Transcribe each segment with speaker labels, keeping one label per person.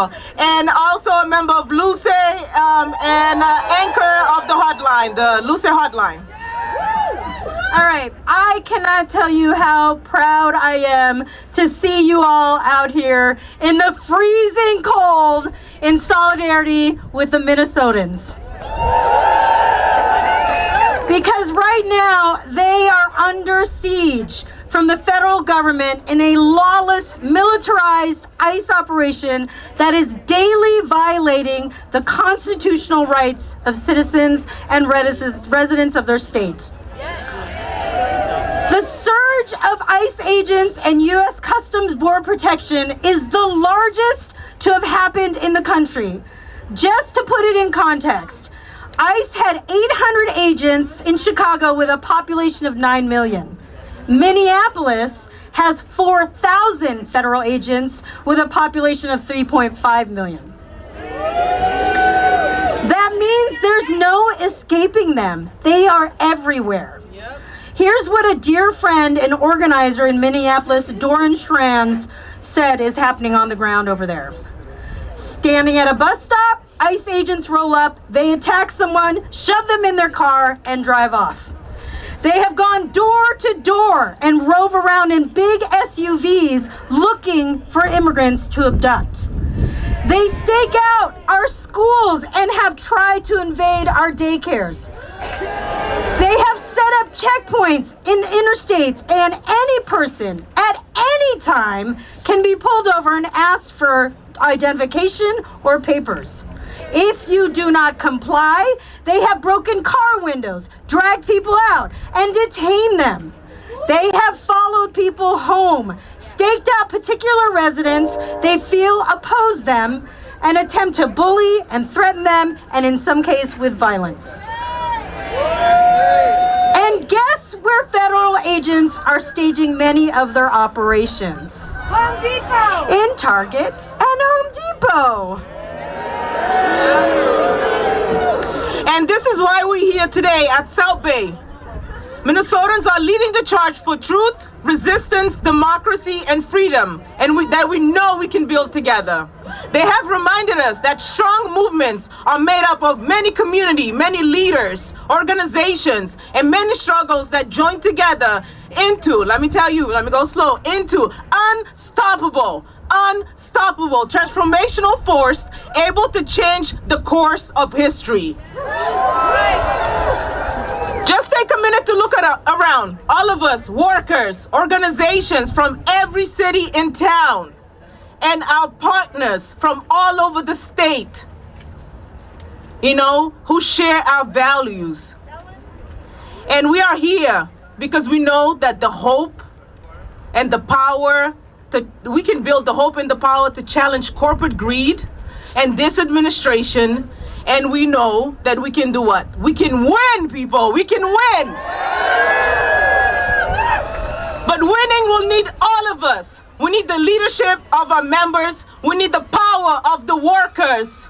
Speaker 1: go. And also a member of LUCE and anchor of the hotline, the LUCE hotline.
Speaker 2: All right, I cannot tell you how proud I am to see you all out here in the freezing cold in solidarity with the Minnesotans. Because right now, they are under siege from the federal government in a lawless, militarized ICE operation that is daily violating the constitutional rights of citizens and residents of their state. The surge of ICE agents and U.S. Customs Border Protection is the largest to have happened in the country. Just to put it in context, ICE had 800 agents in Chicago with a population of 9 million. Minneapolis has 4,000 federal agents with a population of 3.5 million. That means there's no escaping them. They are everywhere. Here's what a dear friend and organizer in Minneapolis, Doran Schranz, said is happening on the ground over there. Standing at a bus stop, ICE agents roll up, they attack someone, shove them in their car, and drive off. They have gone door to door and rove around in big SUVs looking for immigrants to abduct. They stake out our schools and have tried to invade our daycares. They have set up checkpoints in interstates, and any person at any time can be pulled over and asked for identification or papers. If you do not comply, they have broken car windows, dragged people out, and detained them. They have followed people home, staked out particular residents they feel oppose them, and attempt to bully and threaten them, and in some cases with violence. And guess where federal agents are staging many of their operations?
Speaker 3: Home Depot!
Speaker 2: In Target and Home Depot.
Speaker 1: And this is why we're here today at South Bay. Minnesotans are leading the charge for truth, resistance, democracy, and freedom, and that we know we can build together. They have reminded us that strong movements are made up of many community, many leaders, organizations, and many struggles that join together into, let me go slow, into unstoppable, transformational force able to change the course of history. Just take a minute to look around. All of us, workers, organizations from every city in town, and our partners from all over the state, who share our values. And we are here because we know that the hope and the power, we can build the hope and the power to challenge corporate greed and disadministration. And we know that we can do what? We can win, people. We can win. But winning will need all of us. We need the leadership of our members. We need the power of the workers.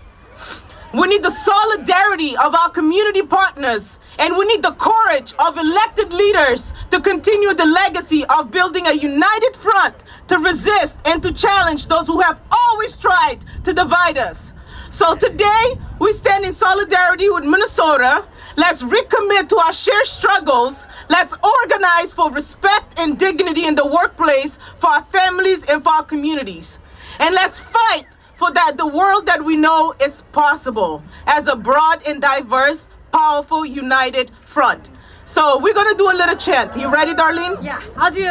Speaker 1: We need the solidarity of our community partners. And we need the courage of elected leaders to continue the legacy of building a united front to resist and to challenge those who have always tried to divide us. So today, we stand in solidarity with Minnesota. Let's recommit to our shared struggles. Let's organize for respect and dignity in the workplace, for our families and for our communities. And let's fight for the world that we know is possible as a broad and diverse, powerful, united front. So we're gonna do a little chant. You ready, Darlene?
Speaker 2: Yeah, I'll do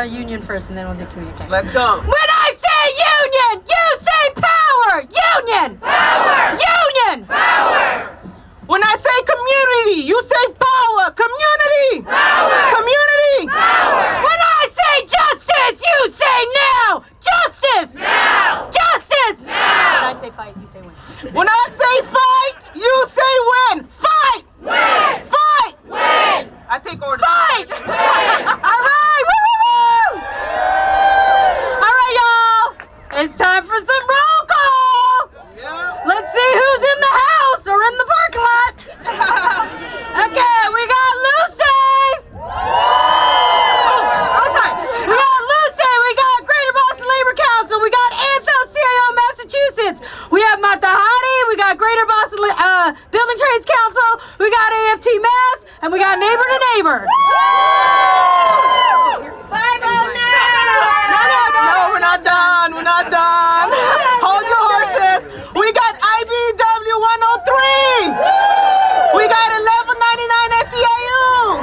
Speaker 2: union first, and then we'll do community.
Speaker 1: Let's go.
Speaker 2: When I say union, you say power. Union.
Speaker 3: Power!
Speaker 2: Union.
Speaker 3: Power!
Speaker 1: When I say community, you say power. Community.
Speaker 3: Power!
Speaker 1: Community.
Speaker 3: Power!
Speaker 2: When I say justice, you say now. Justice.
Speaker 3: Now!
Speaker 2: Justice.
Speaker 3: Now!
Speaker 2: When I say fight, you say win.
Speaker 1: When I say fight, you say win. Fight.
Speaker 3: Win!
Speaker 1: Fight.
Speaker 3: Win!
Speaker 1: I take orders.
Speaker 2: Fight. All right. Woo, woo, woo. All right, y'all. It's time for some roll call.
Speaker 1: Yeah.
Speaker 2: Let's see who's in the house or in the parking lot. Okay, we got Lucy. Oh, sorry. We got Lucy. We got Greater Boston Labor Council. We got AFL-CIO Massachusetts. got neighbor to neighbor.
Speaker 1: No, we're not done. We're not done. Hold your horses. We got IBW 103. We got 1199 SEIU.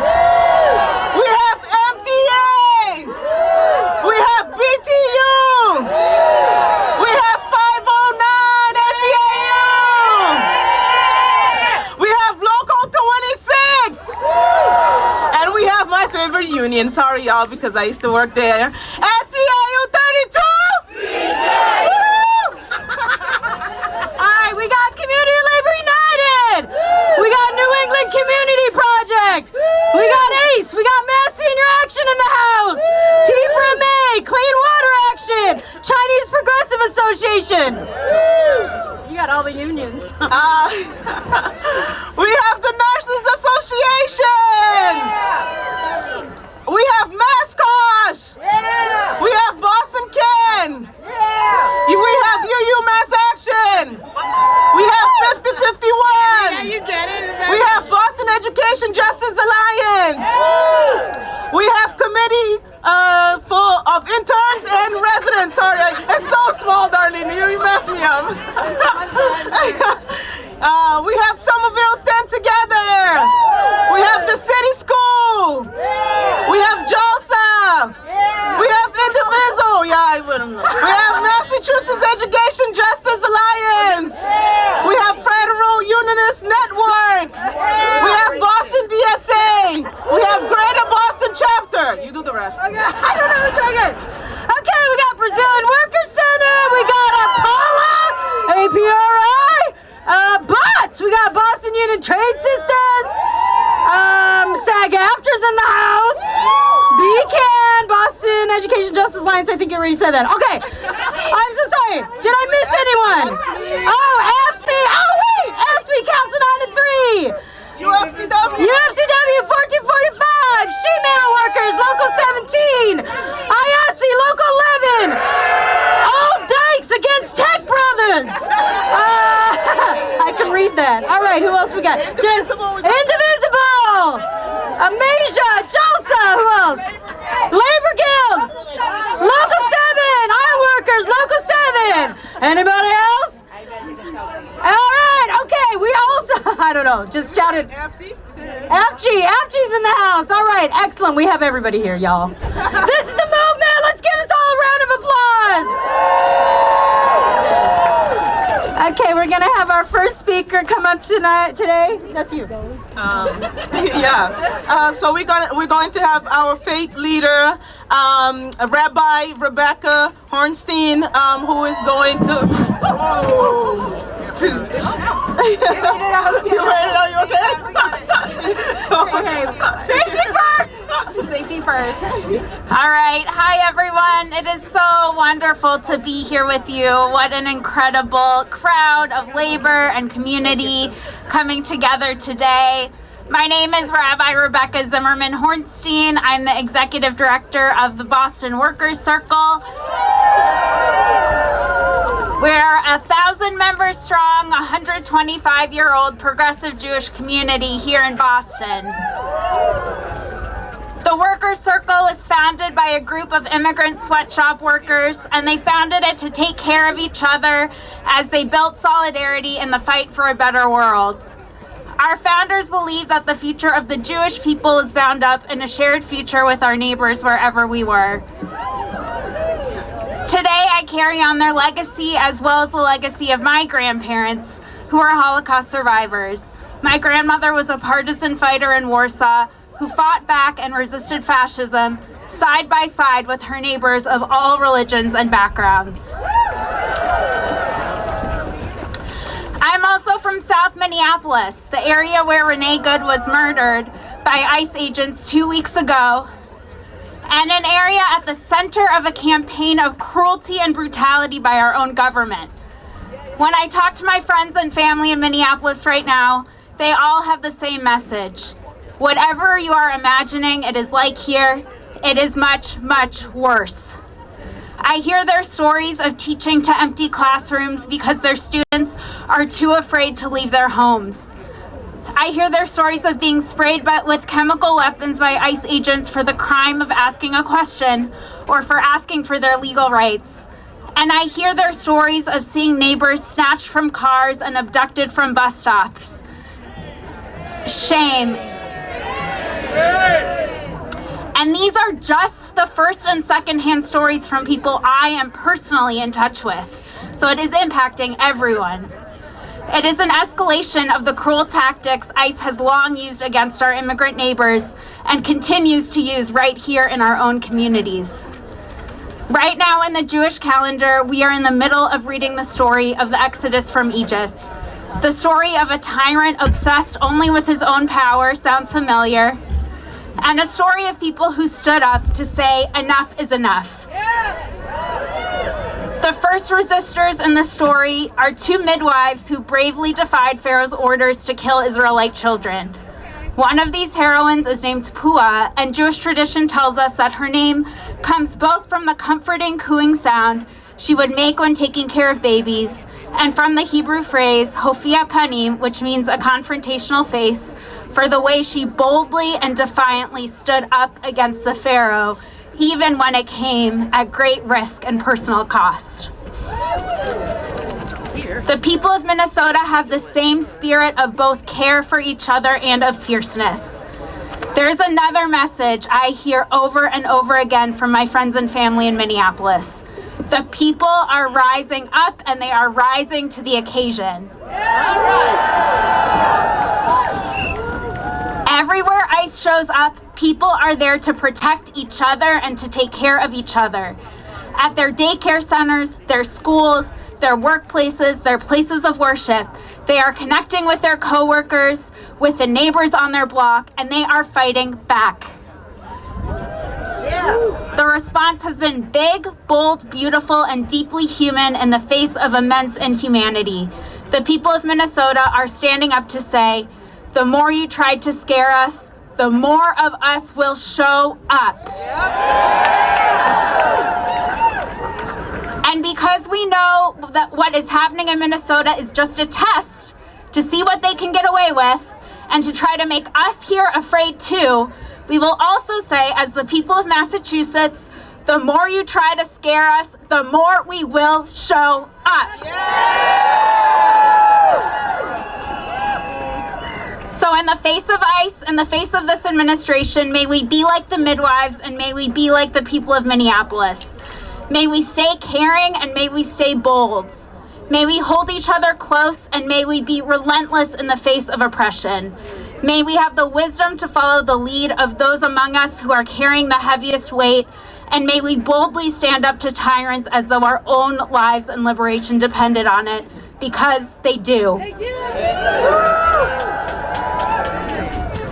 Speaker 1: We have MTA. We have BTU. We have 509 SEIU. We have Local 26. And we have my favorite union. Sorry, y'all, because I used to work there. SEIU 32.
Speaker 2: All right, we got Community Labor United. We got New England Community Project. We got ACE. We got Mass Senior Action in the house. T from May. Clean Water Action. Chinese Progressive Association. You got all the unions.
Speaker 1: We have the Nurses Association. We have Mascosh. We have Boston Ken. We have UU Mass Action. We have 5051. You get it. We have Boston Education Justice Alliance. We have committee full of interns and residents. Sorry, it's so small, darling. You messed me up. We have Somerville Stand Together. We have the City School. We have JOSA. We have Indivisible. We have Massachusetts Education Justice Alliance. We have Federal Unionist Network. We have Boston DSA. We have Greater Boston Chapter. You do the rest.
Speaker 2: Okay, I don't know which one again. Okay, we got Brazilian Worker Center. We got APALA, APRI, BUTS. We got Boston Union Trade Sisters. SAG-AFTRA's in the house. BCAN, Boston Education Justice Alliance. I think you already said that. Okay, I'm so sorry. Did I miss anyone? Oh, AFSP. Oh, wait. AFSP counts 9 to 3.
Speaker 1: UFCW.
Speaker 2: UFCW 1445, Sheet Metal Workers, Local 17, IATSE, Local 11, Old Dykes against Tech Brothers. I can read that. All right, who else we got? Indivisible, Amasia, JOSA, who else? Labor Guild, Local 7, Ironworkers, Local 7. Anybody else? All right, okay, we also, I don't know, just shouted. FG's in the house. All right, excellent. We have everybody here, y'all. This is the movement. Let's give us all a round of applause. Okay, we're going to have our first speaker come up today. That's you.
Speaker 1: So we're going to have our faith leader, Rabbi Rebecca Hornstein, who is going to. You ready? Are you okay?
Speaker 2: Okay. Safety first.
Speaker 4: Safety first. All right. Hi, everyone. It is so wonderful to be here with you. What an incredible crowd of labor and community coming together today. My name is Rabbi Rebecca Zimmerman Hornstein. I'm the executive director of the Boston Workers Circle. We're 1,000 members strong, 125-year-old progressive Jewish community here in Boston. The Workers Circle was founded by a group of immigrant sweatshop workers, and they founded it to take care of each other as they built solidarity in the fight for a better world. Our founders believed that the future of the Jewish people is bound up in a shared future with our neighbors wherever we were. Today, I carry on their legacy as well as the legacy of my grandparents, who are Holocaust survivors. My grandmother was a partisan fighter in Warsaw who fought back and resisted fascism side by side with her neighbors of all religions and backgrounds. I'm also from South Minneapolis, the area where Renee Good was murdered by ICE agents 2 weeks ago, and an area at the center of a campaign of cruelty and brutality by our own government. When I talk to my friends and family in Minneapolis right now, they all have the same message. Whatever you are imagining it is like here, it is much, much worse. I hear their stories of teaching to empty classrooms because their students are too afraid to leave their homes. I hear their stories of being sprayed with chemical weapons by ICE agents for the crime of asking a question or for asking for their legal rights. And I hear their stories of seeing neighbors snatched from cars and abducted from bus stops. Shame. And these are just the first and second-hand stories from people I am personally in touch with. So it is impacting everyone. It is an escalation of the cruel tactics ICE has long used against our immigrant neighbors and continues to use right here in our own communities. Right now in the Jewish calendar, we are in the middle of reading the story of the Exodus from Egypt. The story of a tyrant obsessed only with his own power sounds familiar, and a story of people who stood up to say enough is enough. The first resistors in the story are two midwives who bravely defied Pharaoh's orders to kill Israelite children. One of these heroines is named Pua, and Jewish tradition tells us that her name comes both from the comforting cooing sound she would make when taking care of babies, and from the Hebrew phrase Hofia Panim, which means a confrontational face, for the way she boldly and defiantly stood up against the Pharaoh, even when it came at great risk and personal cost. The people of Minnesota have the same spirit of both care for each other and of fierceness. There's another message I hear over and over again from my friends and family in Minneapolis. The people are rising up and they are rising to the occasion. Everywhere ICE shows up, people are there to protect each other and to take care of each other. At their daycare centers, their schools, their workplaces, their places of worship, they are connecting with their coworkers, with the neighbors on their block, and they are fighting back. The response has been big, bold, beautiful, and deeply human in the face of immense inhumanity. The people of Minnesota are standing up to say, the more you tried to scare us, the more of us will show up. And because we know that what is happening in Minnesota is just a test to see what they can get away with and to try to make us here afraid too, we will also say, as the people of Massachusetts, the more you try to scare us, the more we will show up. So in the face of ICE, in the face of this administration, may we be like the midwives and may we be like the people of Minneapolis. May we stay caring and may we stay bold. May we hold each other close and may we be relentless in the face of oppression. May we have the wisdom to follow the lead of those among us who are carrying the heaviest weight, and may we boldly stand up to tyrants as though our own lives and liberation depended on it, because they do. They do.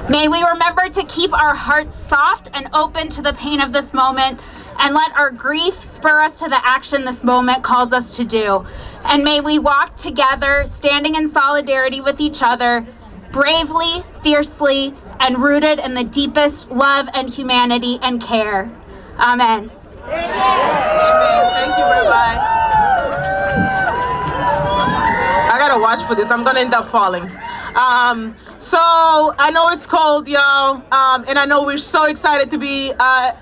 Speaker 4: May we remember to keep our hearts soft and open to the pain of this moment, and let our grief spur us to the action this moment calls us to do. And may we walk together, standing in solidarity with each other, bravely, fiercely, and rooted in the deepest love and humanity and care. Amen.
Speaker 1: Amen. Thank you, Rabbi. I gotta watch for this. I'm gonna end up falling. So I know it's cold, y'all, and I know we're so excited to be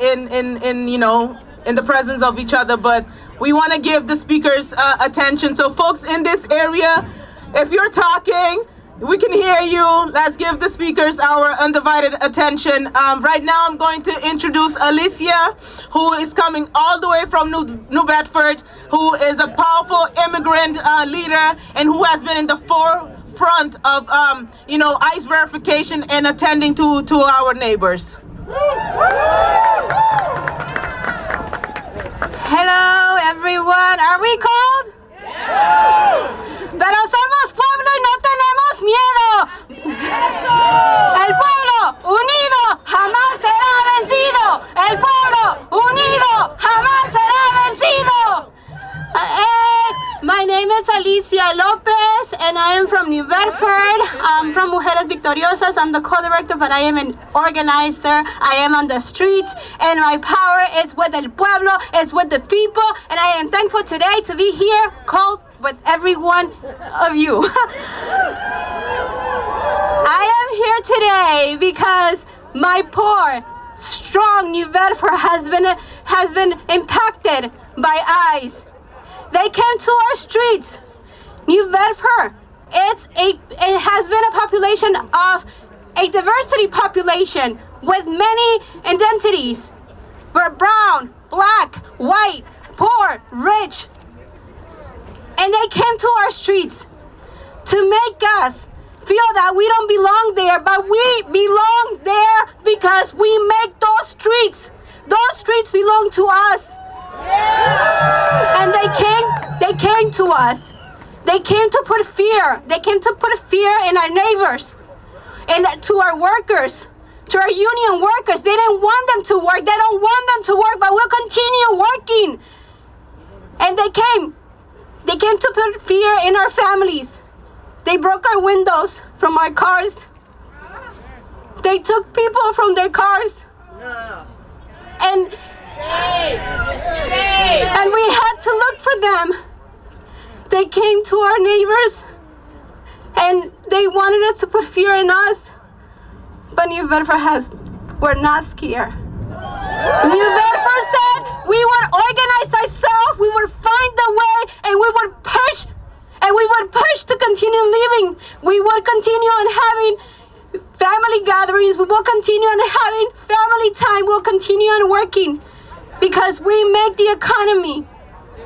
Speaker 1: in the presence of each other, but we want to give the speakers attention. So folks in this area, if you're talking, we can hear you. Let's give the speakers our undivided attention. Right now I'm going to introduce Alicia, who is coming all the way from New Bedford, who is a powerful immigrant leader and who has been in the forefront of ICE verification and attending to our neighbors.
Speaker 5: Hello everyone, are we cold? Pero somos pueblo y no tenemos miedo. El pueblo unido jamás será vencido. El pueblo unido jamás será vencido. My name is Alicia Lopez and I am from New Bedford. I'm from Mujeres Victoriosas. I'm the co-director, but I am an organizer. I am on the streets and my power is with el pueblo, is with the people, and I am thankful today to be here called with every one of you. I here today because my poor, strong New Bedford has been impacted by ICE. They came to our streets. New Bedford, it has been a population of a diversity population with many identities. We're brown, black, white, poor, rich. And they came to our streets to make us feel that we don't belong there, but we belong there because we make those streets. Those streets belong to us. And they came to us. They came to put fear. They came to put fear in our neighbors and to our workers, to our union workers. They didn't want them to work. They don't want them to work, but we'll continue working. And they came to put fear in our families. They broke our windows from our cars. They took people from their cars. And we had to look for them. They came to our neighbors and they wanted us to put fear in us. But New Bedford we're not scared. New Bedford said we would organize ourselves, we would find the way, and we would push. And we would push to continue living. We would continue on having family gatherings. We will continue on having family time. We'll continue on working because we make the economy.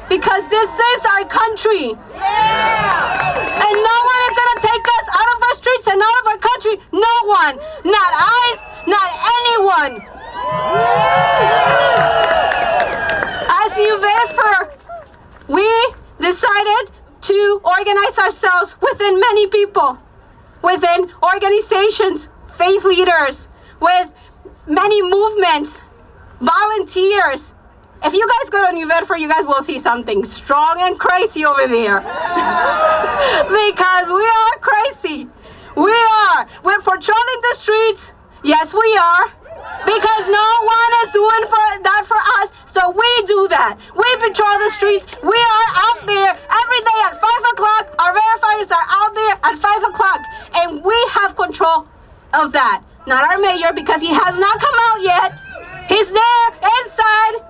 Speaker 5: Because this is our country. And no one is going to take us out of our streets and out of our country. No one. Not ICE, not anyone. As New Bedford, we decided to organize ourselves within many people, within organizations, faith leaders, with many movements, volunteers. If you guys go to New Bedford, you guys will see something strong and crazy over there. Because we are crazy. We are. We're patrolling the streets. Yes, we are. Because no one is doing that for us, so we do that. We patrol the streets. We are out there every day at 5 o'clock. Our verifiers are out there at 5 o'clock. And we have control of that. Not our mayor, because he has not come out yet. He's there inside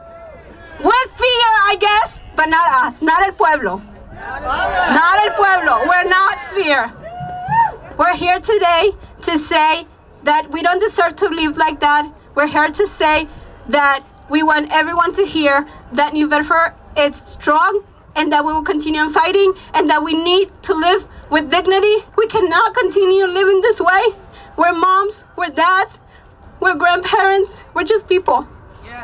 Speaker 5: with fear, I guess, but not us, not el pueblo. Not el pueblo. We're not fear. We're here today to say that we don't deserve to live like that. We're here to say that we want everyone to hear that New Bedford is strong and that we will continue on fighting and that we need to live with dignity. We cannot continue living this way. We're moms, we're dads, we're grandparents, we're just people.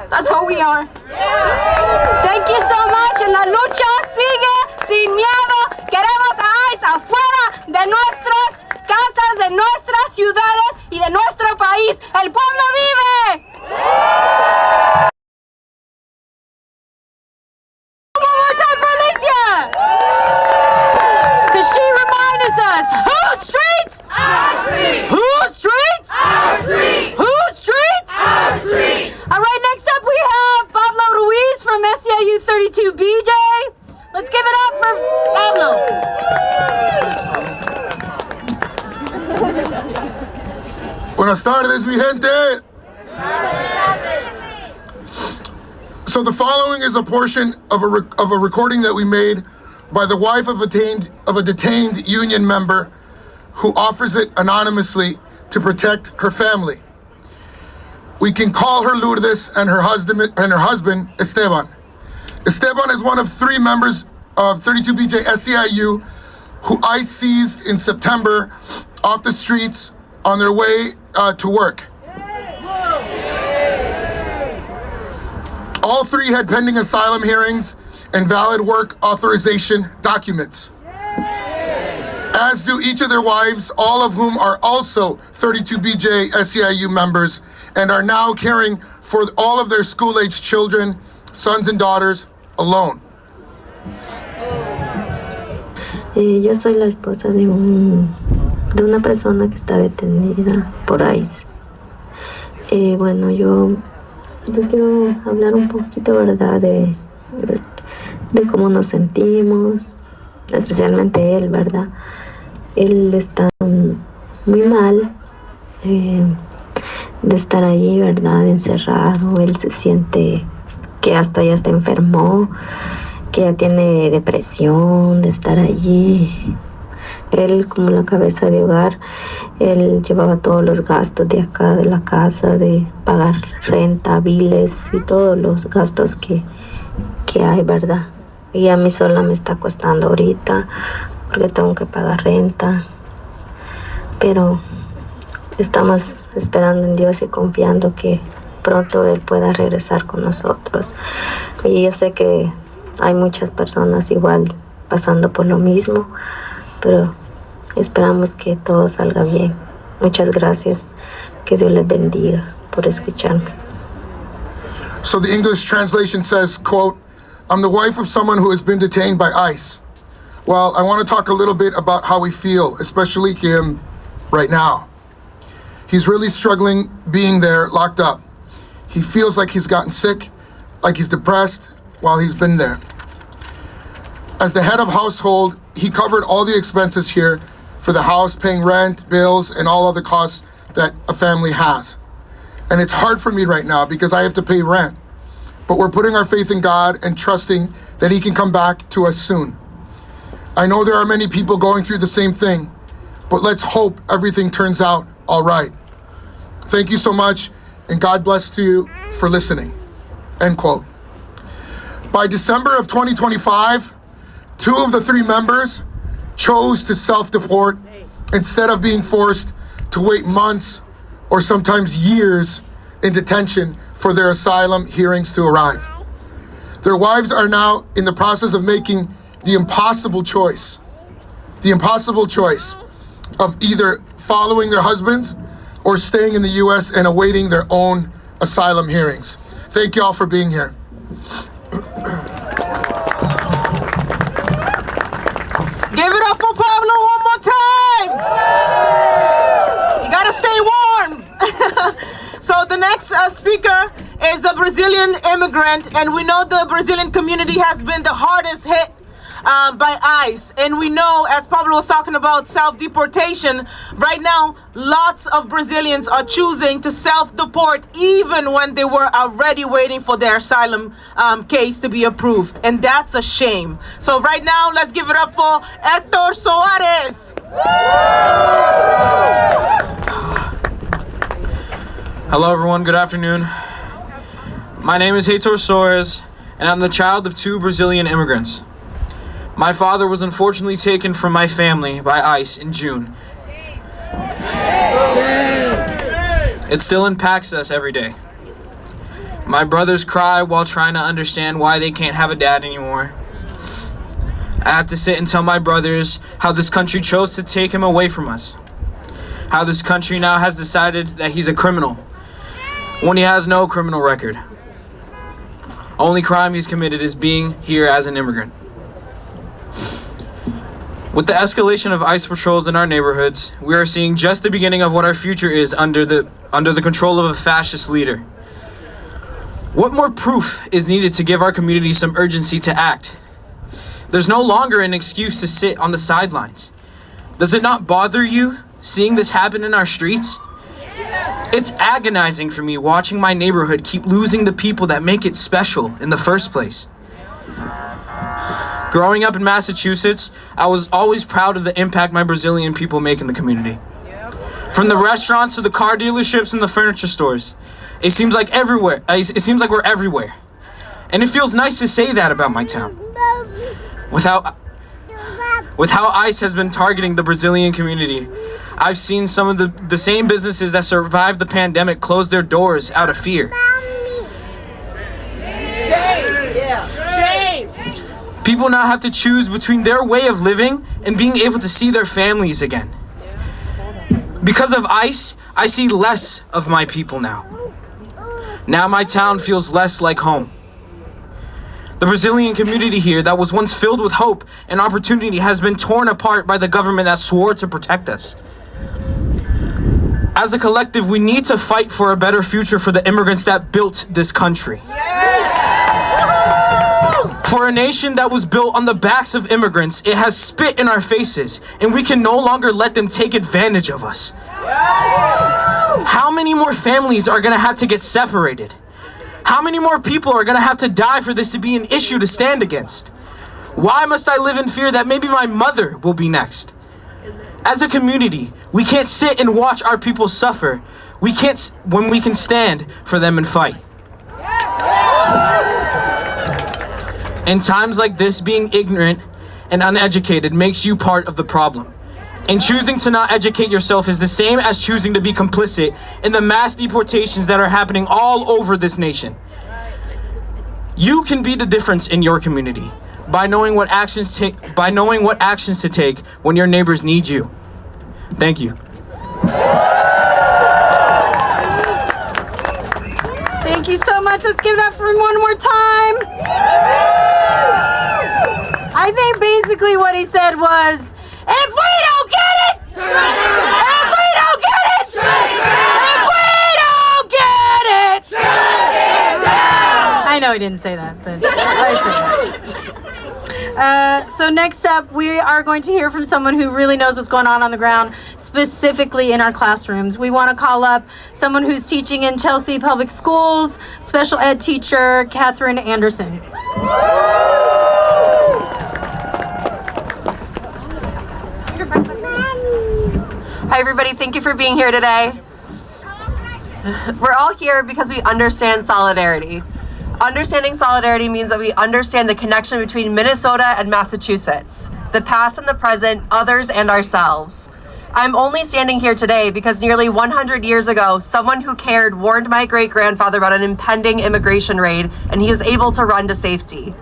Speaker 5: That's all we are. Thank you so much. En la lucha sigue sin miedo. Queremos a ICE afuera de nuestras casas, de nuestras ciudades y de nuestro país. ¡El pueblo vive!
Speaker 2: One more time for Alicia! Because she reminds us, whose streets?
Speaker 3: Our streets!
Speaker 2: Whose streets?
Speaker 3: Our streets!
Speaker 2: Whose streets?
Speaker 3: Our streets!
Speaker 2: All right, next up we have Pablo Ruiz from SCIU 32BJ. Let's give it up for Pablo.
Speaker 6: Buenas tardes, mi gente. So the following is a portion of a recording that we made by the wife of a detained union member who offers it anonymously to protect her family. We can call her Lourdes and her husband Esteban. Esteban is one of 3 members of 32BJ SCIU who ICE seized in September off the streets on their way to work. All 3 had pending asylum hearings and valid work authorization documents, as do each of their wives, all of whom are also 32BJ SCIU members and are now caring for all of their school-aged children, sons and daughters, alone.
Speaker 7: Yo soy la esposa de una persona que está detenida por ICE. Bueno, yo les quiero hablar un poquito, ¿verdad?, de cómo nos sentimos, especialmente él, ¿verdad? Él está muy mal de estar allí, ¿verdad? Encerrado. Él se siente que hasta ya está enfermo, que ya tiene depresión de estar allí. Él, como la cabeza de hogar, él llevaba todos los gastos de acá, de la casa, de pagar renta, biles y todos los gastos que hay, ¿verdad? Y a mí sola me está costando ahorita porque tengo que pagar renta. Pero estamos esperando en Dios y confiando que pronto Él pueda regresar con nosotros. Y yo sé que hay muchas personas igual pasando por lo mismo, pero esperamos que todo salga bien. Muchas gracias. Que Dios les bendiga por escucharme.
Speaker 6: So the English translation says, quote, I'm the wife of someone who has been detained by ICE. Well, I want to talk a little bit about how we feel, especially him right now. He's really struggling being there locked up. He feels like he's gotten sick, like he's depressed while he's been there. As the head of household, he covered all the expenses here for the house, paying rent, bills, and all other costs that a family has. And it's hard for me right now because I have to pay rent. But we're putting our faith in God and trusting that He can come back to us soon. I know there are many people going through the same thing, but let's hope everything turns out all right. Thank you so much, and God bless to you for listening. End quote. By December of 2025, 2 of the 3 members chose to self-deport instead of being forced to wait months or sometimes years in detention for their asylum hearings to arrive. Their wives are now in the process of making the impossible choice of either following their husbands or staying in the U.S. and awaiting their own asylum hearings. Thank you all for being here.
Speaker 1: Give it up for Pablo one more time. You gotta stay warm. So the next speaker is a Brazilian immigrant, and we know the Brazilian community has been the hardest hit by ICE. And we know, as Pablo was talking about self-deportation, right now, lots of Brazilians are choosing to self-deport even when they were already waiting for their asylum case to be approved. And that's a shame. So right now, let's give it up for Héctor Soares.
Speaker 8: Hello everyone, good afternoon. My name is Héctor Soares, and I'm the child of 2 Brazilian immigrants. My father was unfortunately taken from my family by ICE in June. It still impacts us every day. My brothers cry while trying to understand why they can't have a dad anymore. I have to sit and tell my brothers how this country chose to take him away from us. How this country now has decided that he's a criminal when he has no criminal record. Only crime he's committed is being here as an immigrant. With the escalation of ICE patrols in our neighborhoods, we are seeing just the beginning of what our future is under the control of a fascist leader. What more proof is needed to give our community some urgency to act? There's no longer an excuse to sit on the sidelines. Does it not bother you seeing this happen in our streets? It's agonizing for me watching my neighborhood keep losing the people that make it special in the first place. Growing up in Massachusetts, I was always proud of the impact my Brazilian people make in the community. From the restaurants to the car dealerships and the furniture stores, it seems like we're everywhere. And it feels nice to say that about my town. With how ICE has been targeting the Brazilian community, I've seen some of the same businesses that survived the pandemic close their doors out of fear. People now have to choose between their way of living and being able to see their families again. Because of ICE, I see less of my people now. Now my town feels less like home. The Brazilian community here that was once filled with hope and opportunity has been torn apart by the government that swore to protect us. As a collective, we need to fight for a better future for the immigrants that built this country. For a nation that was built on the backs of immigrants, it has spit in our faces, and we can no longer let them take advantage of us. How many more families are gonna have to get separated? How many more people are gonna have to die for this to be an issue to stand against? Why must I live in fear that maybe my mother will be next? As a community, we can't sit and watch our people suffer. We can't when we can stand for them and fight. In times like this, being ignorant and uneducated makes you part of the problem. And choosing to not educate yourself is the same as choosing to be complicit in the mass deportations that are happening all over this nation. You can be the difference in your community by knowing what actions to take when your neighbors need you. Thank you.
Speaker 2: Thank you so much. Let's give it up for him one more time. I think basically what he said was, if we don't get it, if we don't get it, if we don't get it, I know he didn't say that, but I said that. So next up, we are going to hear from someone who really knows what's going on the ground, specifically in our classrooms. We want to call up someone who's teaching in Chelsea Public Schools, special ed teacher Catherine Anderson.
Speaker 9: Hi everybody, thank you for being here today. We're all here because we understand solidarity. Understanding solidarity means that we understand the connection between Minnesota and Massachusetts, the past and the present, others and ourselves. I'm only standing here today because nearly 100 years ago, someone who cared warned my great-grandfather about an impending immigration raid, and he was able to run to safety.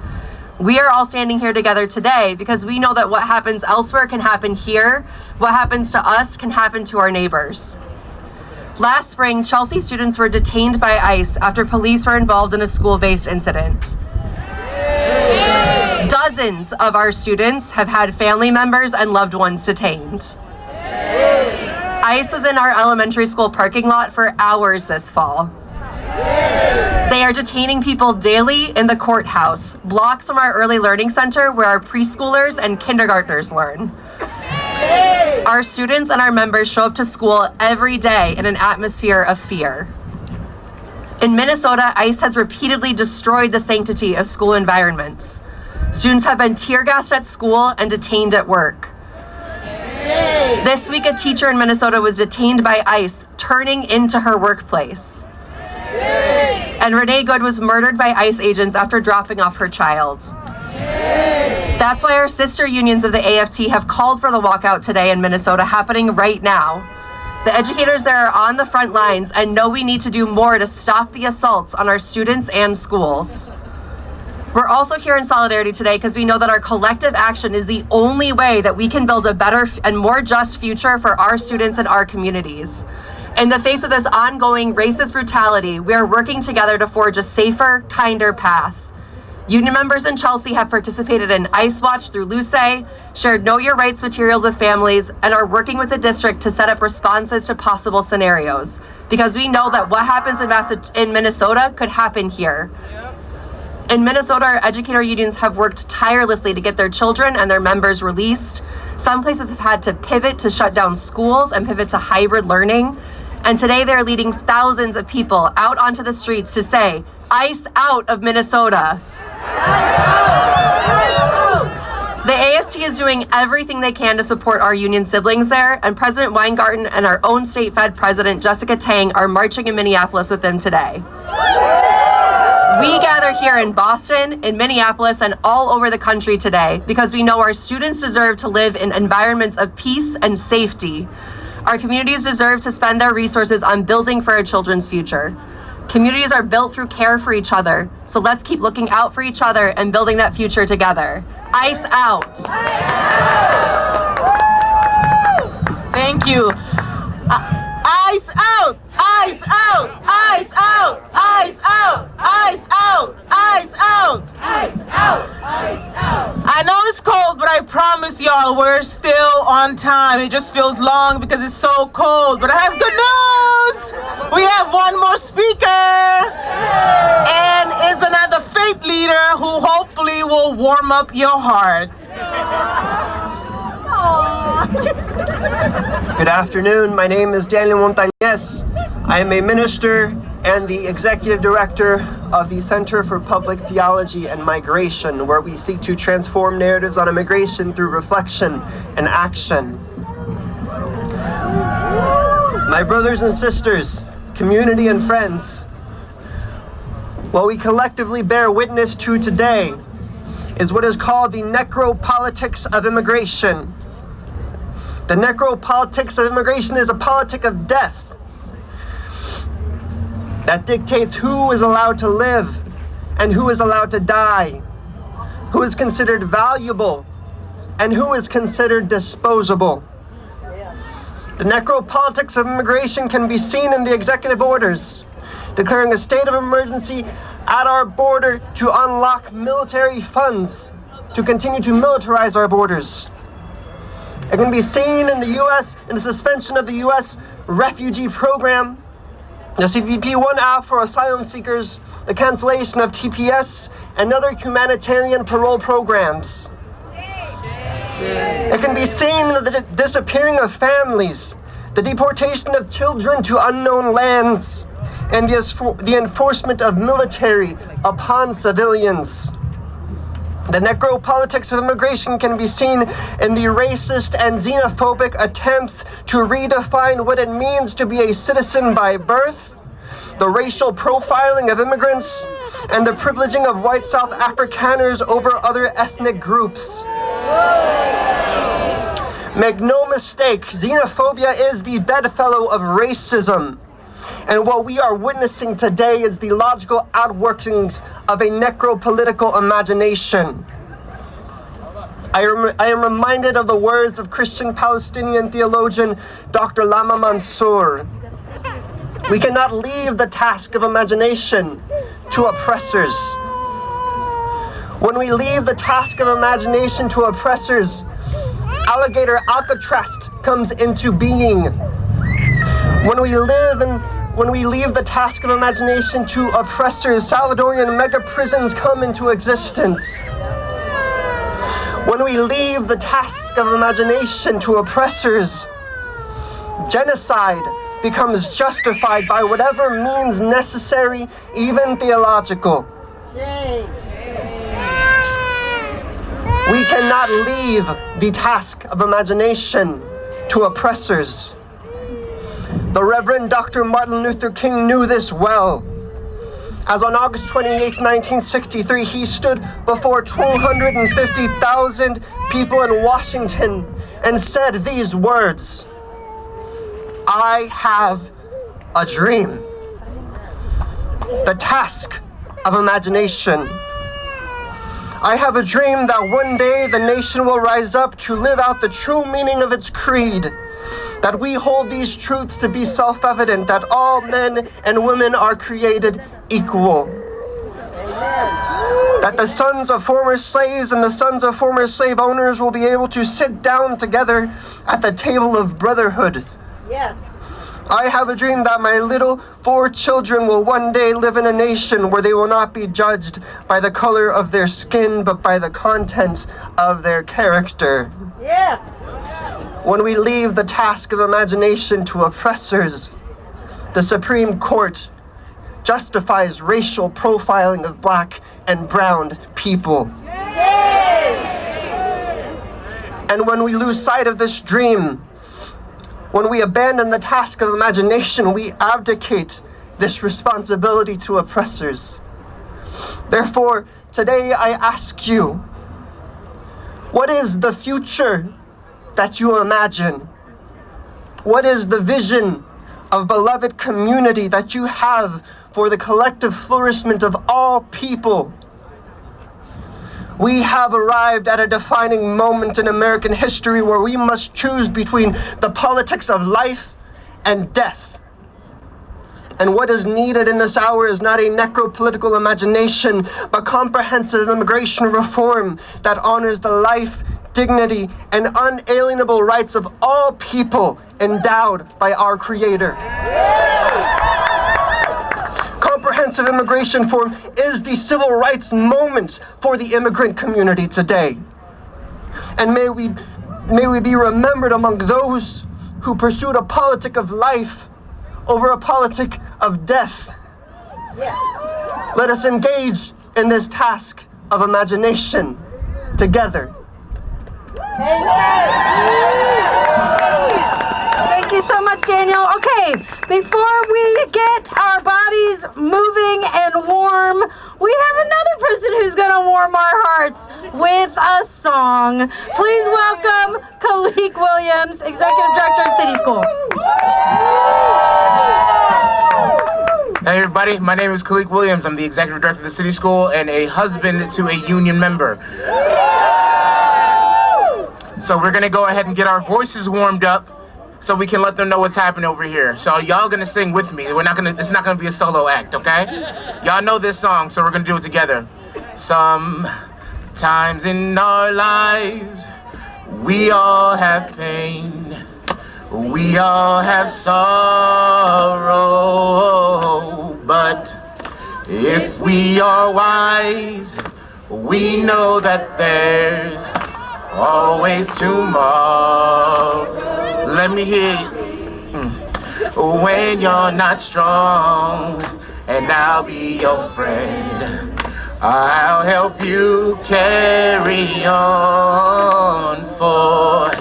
Speaker 9: We are all standing here together today because we know that what happens elsewhere can happen here. What happens to us can happen to our neighbors. Last spring, Chelsea students were detained by ICE after police were involved in a school-based incident. Dozens of our students have had family members and loved ones detained. ICE was in our elementary school parking lot for hours this fall. They are detaining people daily in the courthouse, blocks from our early learning center where our preschoolers and kindergartners learn. Our students and our members show up to school every day in an atmosphere of fear. In Minnesota, ICE has repeatedly destroyed the sanctity of school environments. Students have been tear gassed at school and detained at work. This week, a teacher in Minnesota was detained by ICE, turning into her workplace. And Renee Good was murdered by ICE agents after dropping off her child. That's why our sister unions of the AFT have called for the walkout today in Minnesota, happening right now. The educators there are on the front lines and know we need to do more to stop the assaults on our students and schools. We're also here in solidarity today because we know that our collective action is the only way that we can build a better and more just future for our students and our communities. In the face of this ongoing racist brutality, we are working together to forge a safer, kinder path. Union members in Chelsea have participated in ICE Watch through Luce, shared Know Your Rights materials with families, and are working with the district to set up responses to possible scenarios. Because we know that what happens in Minnesota could happen here. In Minnesota, our educator unions have worked tirelessly to get their children and their members released. Some places have had to pivot to shut down schools and pivot to hybrid learning. And today they're leading thousands of people out onto the streets to say, ICE out of Minnesota. The AFT is doing everything they can to support our union siblings there, and President Weingarten and our own state Fed President Jessica Tang are marching in Minneapolis with them today. We gather here in Boston, in Minneapolis, and all over the country today because we know our students deserve to live in environments of peace and safety. Our communities deserve to spend their resources on building for our children's future. Communities are built through care for each other, so let's keep looking out for each other and building that future together. ICE out.
Speaker 1: Thank you. ICE out! ICE out! ICE out! ICE out! ICE out! ICE out!
Speaker 3: Ice out! Ice out!
Speaker 1: I know it's cold, but I promise y'all we're still on time. It just feels long because it's so cold. But I have good news! We have one more speaker! And it's another faith leader who hopefully will warm up your heart.
Speaker 10: Good afternoon. My name is Daniel Montañez. I am a minister and the executive director of the Center for Public Theology and Migration, where we seek to transform narratives on immigration through reflection and action. My brothers and sisters, community and friends, what we collectively bear witness to today is what is called the necropolitics of immigration. The necropolitics of immigration is a politic of death that dictates who is allowed to live and who is allowed to die, who is considered valuable and who is considered disposable. The necropolitics of immigration can be seen in the executive orders declaring a state of emergency at our border to unlock military funds to continue to militarize our borders. It can be seen in the U.S. in the suspension of the U.S. refugee program, the CBP-1 app for asylum seekers, the cancellation of TPS, and other humanitarian parole programs. It can be seen in the disappearing of families, the deportation of children to unknown lands, and the enforcement of military upon civilians. The necropolitics of immigration can be seen in the racist and xenophobic attempts to redefine what it means to be a citizen by birth, the racial profiling of immigrants, and the privileging of white South Afrikaners over other ethnic groups. Make no mistake, xenophobia is the bedfellow of racism. And what we are witnessing today is the logical outworkings of a necropolitical imagination. I am reminded of the words of Christian Palestinian theologian Dr. Lamothe Mansour. We cannot leave the task of imagination to oppressors. When we leave the task of imagination to oppressors, alligator Alcatraz comes into being. When we leave the task of imagination to oppressors, Salvadorian mega prisons come into existence. When we leave the task of imagination to oppressors, genocide becomes justified by whatever means necessary, even theological. We cannot leave the task of imagination to oppressors. The Reverend Dr. Martin Luther King knew this well, as on August 28, 1963, he stood before 250,000 people in Washington and said these words, "I have a dream." The task of imagination. I have a dream that one day the nation will rise up to live out the true meaning of its creed, that we hold these truths to be self-evident, that all men and women are created equal. That the sons of former slaves and the sons of former slave owners will be able to sit down together at the table of brotherhood.
Speaker 3: Yes.
Speaker 10: I have a dream that my little 4 children will one day live in a nation where they will not be judged by the color of their skin, but by the content of their character.
Speaker 3: Yes.
Speaker 10: When we leave the task of imagination to oppressors, the Supreme Court justifies racial profiling of black and brown people. And when we lose sight of this dream, when we abandon the task of imagination, we abdicate this responsibility to oppressors. Therefore, today I ask you, what is the future that you imagine? What is the vision of beloved community that you have for the collective flourishment of all people? We have arrived at a defining moment in American history where we must choose between the politics of life and death. And what is needed in this hour is not a necropolitical imagination, but comprehensive immigration reform that honors the life, dignity, and unalienable rights of all people endowed by our Creator. Comprehensive immigration reform is the civil rights moment for the immigrant community today. And may we be remembered among those who pursued a politic of life over a politic of death. Let us engage in this task of imagination together.
Speaker 2: Thank you so much, Daniel. Okay, before we get our bodies moving and warm, we have another person who's going to warm our hearts with a song. Please welcome Khalik Williams, Executive Director of City School.
Speaker 11: Hey everybody, my name is Khalik Williams. I'm the Executive Director of the City School and a husband to a union member. So we're gonna go ahead and get our voices warmed up so we can let them know what's happening over here. So y'all gonna sing with me. It's not gonna be a solo act, okay? Y'all know this song, so we're gonna do it together. Sometimes in our lives, we all have pain. We all have sorrow, but if we are wise, we know that there's always tomorrow. Let me hear you. When you're not strong, and I'll be your friend. I'll help you carry on, for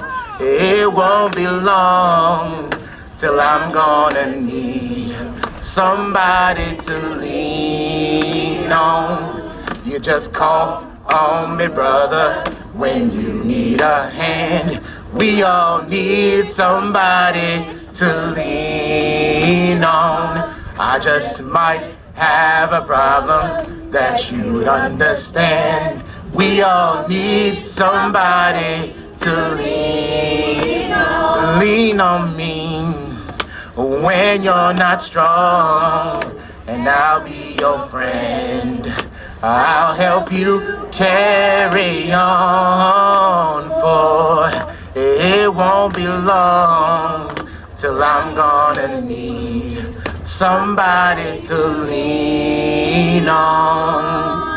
Speaker 11: it won't be long till I'm gonna need somebody to lean on. You just call on me, brother, when you need a hand. We all need somebody to lean on. I just might have a problem that you'd understand. We all need somebody to lean on me when you're not strong, and I'll be your friend. I'll help you carry on, for it won't be long till I'm gonna need somebody to lean on.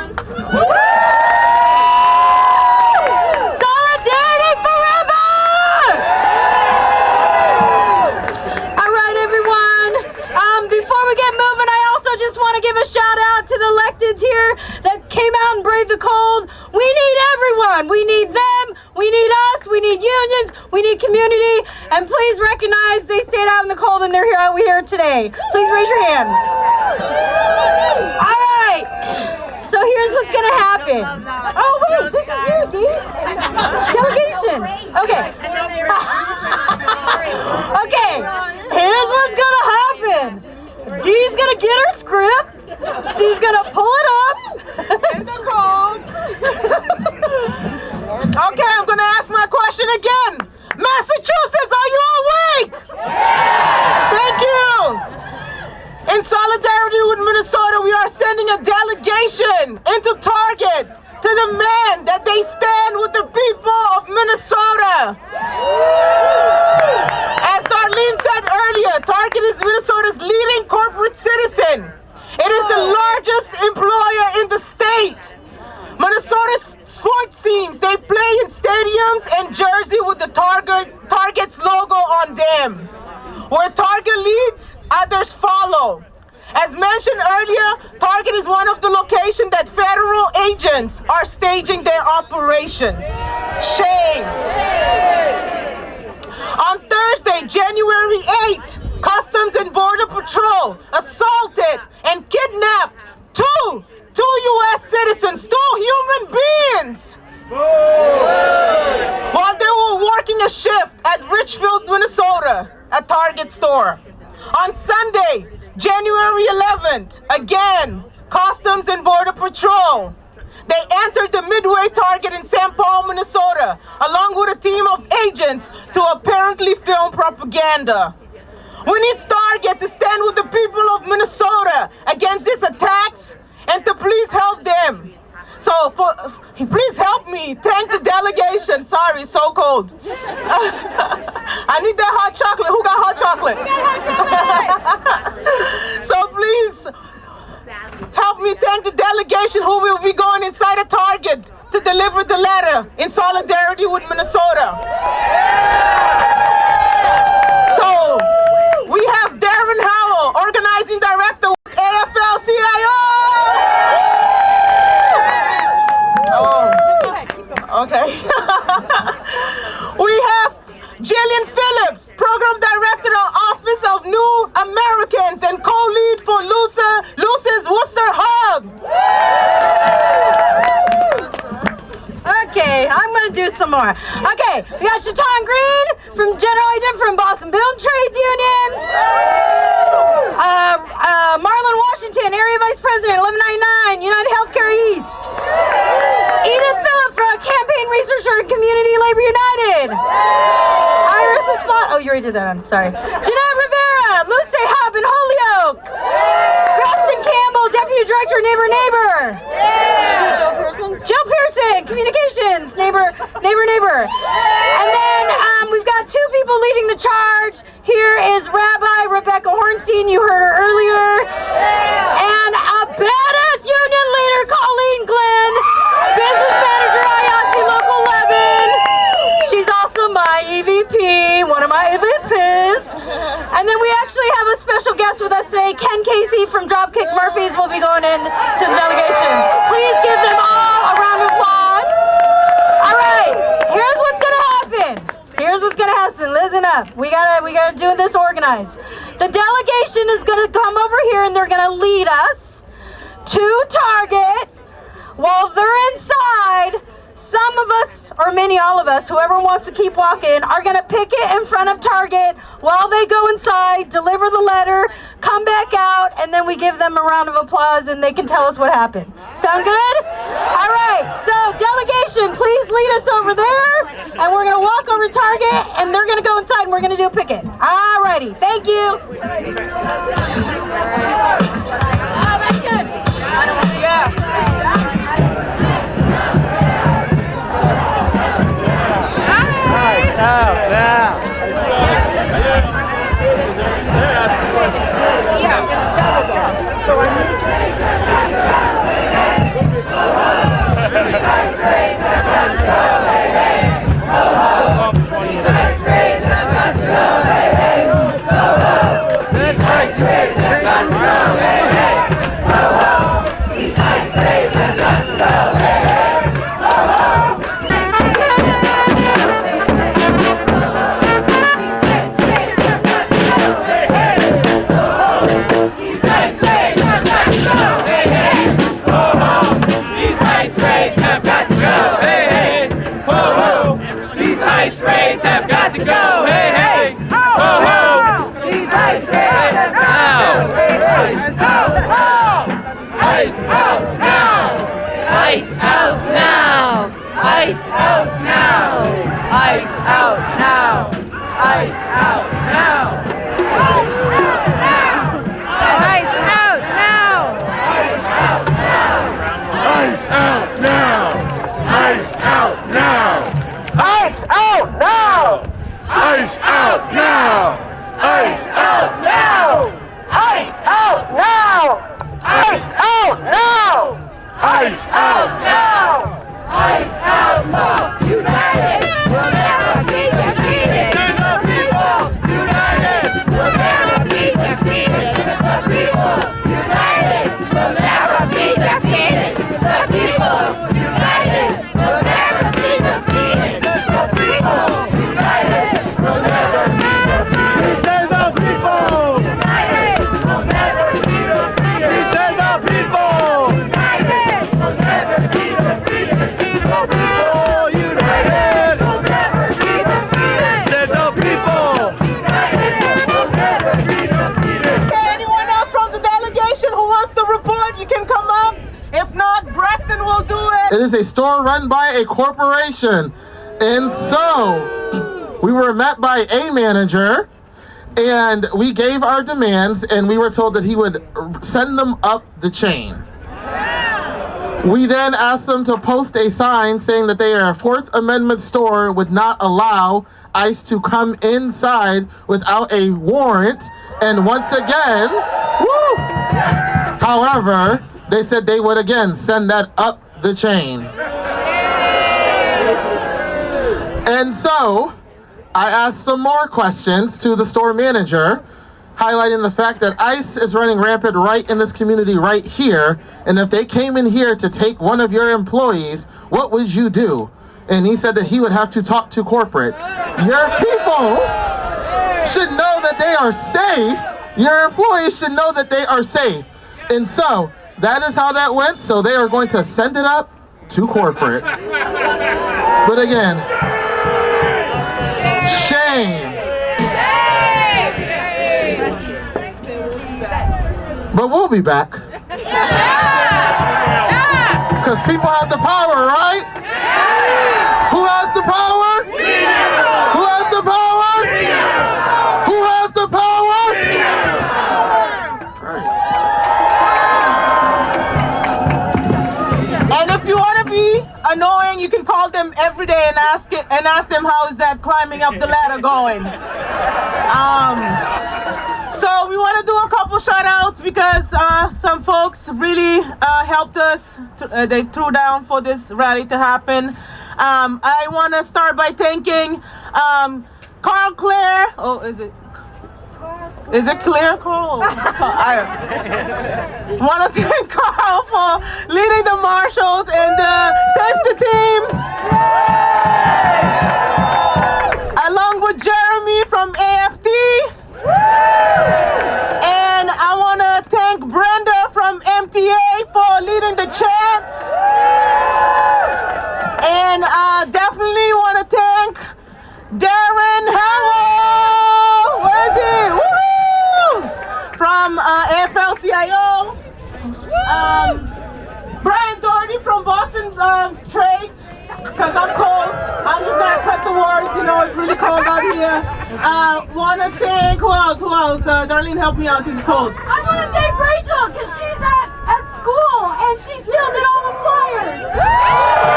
Speaker 2: Shout out to the electeds here that came out and braved the cold. We need everyone. We need them. We need us. We need unions. We need community. And please recognize they stayed out in the cold and they're here today. Please raise your hand. All right. So here's what's going to happen. Oh, wait. This is you, Dee. Delegation. Okay. Okay. Here's what's going to happen. Dee's going to get her script. She's gonna pull it up in the cold.
Speaker 1: Okay, I'm gonna ask my question again. Massachusetts, are you awake? Thank you. In solidarity with Minnesota, we are sending a delegation into Target to demand that they stand with the people of Minnesota. As Darlene said earlier, Target is Minnesota's leading corporate citizen. It is the largest employer in the state. Minnesota's sports teams, they play in stadiums and jersey with the Target's logo on them. Where Target leads, others follow. As mentioned earlier, Target is one of the locations that federal agents are staging their operations. Shame. On Thursday, January 8th, Customs and Border Patrol assaulted and kidnapped two U.S. citizens, 2 human beings, while they were working a shift at Richfield, Minnesota, a Target store. On Sunday, January 11th, again, Customs and Border Patrol. They entered the Midway Target in St. Paul, Minnesota, along with a team of agents to apparently film propaganda. We need Target to stand with the people of Minnesota against these attacks and to please help them. So please help me thank the delegation. Sorry, it's so cold. I need that hot chocolate. Who got hot chocolate? So please help me thank the delegation who will be going inside a Target to deliver the letter in solidarity with Minnesota. So we have Darren Howard.
Speaker 2: more. Okay, we got Shaitan Green from General Agent from Boston Building Trades Unions. Marlon Washington, Area Vice President, 1199, United Healthcare East. Edith Phillip from Campaign Researcher and Community Labor United. Iris Spot. Oh, you already did that. I'm sorry. Jeanette Rivera, Luce Hub in Holyoke. Preston Campbell, Deputy Director, Neighbor. Joe Pearson, Communications, Neighbor. And then we've got two people leading the charge. Here is Rabbi Rebecca Hornstein, you heard her earlier. And a badass union leader, Colleen Glenn, business manager, IATSE Local 11. She's also my EVP, one of my EVPs. And then we actually have a special guest with us today. Ken Casey from Dropkick Murphys will be going in to the delegation. Please give them all a round of applause. All right, here's what's gonna happen. Listen up. We gotta do this organized. The delegation is gonna come over here and they're gonna lead us to Target. While they're inside, some of us, or maybe all of us, whoever wants to keep walking, are gonna picket in front of Target while they go inside, deliver the letter, come back out, and then we give them a round of applause and they can tell us what happened. Sound good? All right, so delegation, please lead us over there, and we're gonna walk over to Target, and they're gonna go inside and we're gonna do a picket. All righty, thank you. Oh, that's good. Yeah.
Speaker 12: It is a store run by a corporation. And so we were met by a manager and we gave our demands and we were told that he would send them up the chain. We then asked them to post a sign saying that they are a Fourth Amendment store, would not allow ICE to come inside without a warrant. And once again, however, they said they would again send that up the chain. And so I asked some more questions to the store manager, highlighting the fact that ICE is running rampant right in this community right here, and if they came in here to take one of your employees, what would you do? And he said that he would have to talk to corporate. Your people should know that they are safe. Your employees should know that they are safe. And so that is how that went. So they are going to send it up too corporate. But again, shame. But we'll be back. Because people have the power, right? Who has the power? Who has the power? Who has the power?
Speaker 1: And if you want to be annoying, you can call them every day and ask them how is that climbing up the ladder going. So we want to do a couple shout outs because some folks really helped us. They threw down for this rally to happen. I want to start by thanking Carl Clare. Oh, is it Claire, Carl? I want to thank Carl for leading the marshals and the safety team. Along with Jeremy from AFT. And I want to thank Brenda from MTA for leading the chants. And I definitely want to thank Darren Howell. Where is he? Woo! From AFL-CIO. Brian Doherty from Boston Trades. Because I'm cold. I'm just going to cut the words. You know, it's really cold out here. Want to thank, who else? Darlene, help me out because it's cold.
Speaker 5: I want to thank Rachel because she's at school and she still did all the flyers.
Speaker 1: Yeah,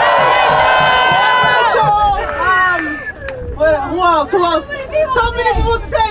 Speaker 1: Rachel. Who else? So many people to thank.